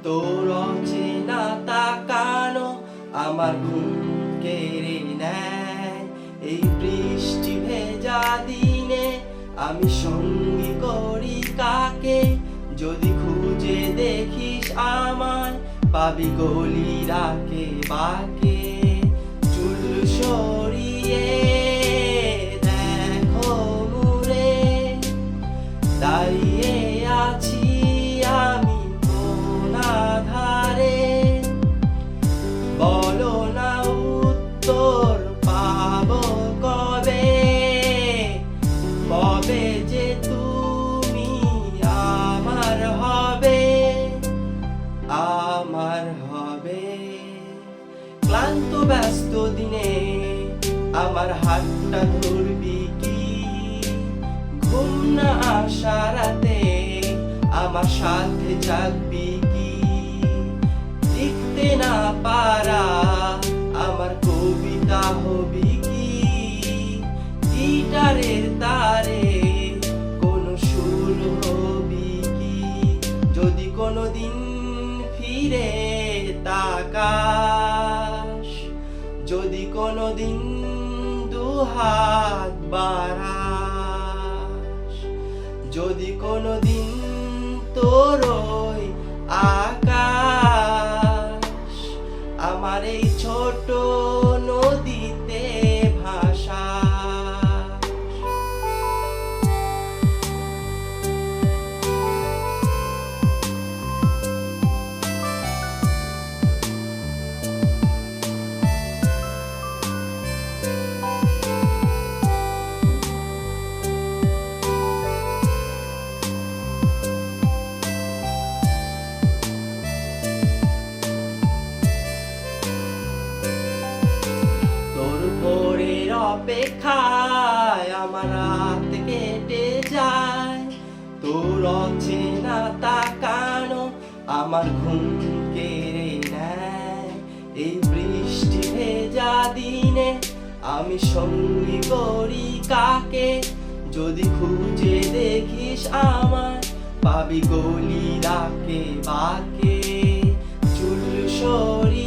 তোর অচেনা তাকানো আমার ঘুম কেড়ে নেয়। এই বৃষ্টি ভেজা দিনে আমি সঙ্গী করি কাকে? যদি খুঁজে দেখিস আমায় পাবি গলি ডাকে বাকে। চুল সরিয়ে দেখো মুড়ে দাঁড়িয়ে আছি আমি কোন আধারে। বলো না উত্তর পাবো কবে? কবে যে তুমি আমার হবে, আমার হবে। ক্লান্ত ব্যস্ত দিনে আমার হাতটা ধরবি কি? ঘুম না আসা রাতে আমার সাথে জাগবি কি? লিখতে না পারা আমার কবিতা হবি কি? গিটারের তারে কোনো সুর হবি কি? যদি কোনোদিন ফিরে তাকাস, যদি কোনোদিন দুহাত বাড়াস, যদি কোনোদিন তোর ওই আকাশ আমার এই ছোট নদীতে ভাসা। ভোরের অপেক্ষায় আমার রাত কেটে যায়। তোর অচেনা তাকানো আমার ঘুম কেড়ে নেয়। এই বৃষ্টি ভেজা দিনে আমি সঙ্গী করি কাকে? যদি খুঁজে দেখিস আমায় পাবি গলি ডাকে বাকে। চুল সরি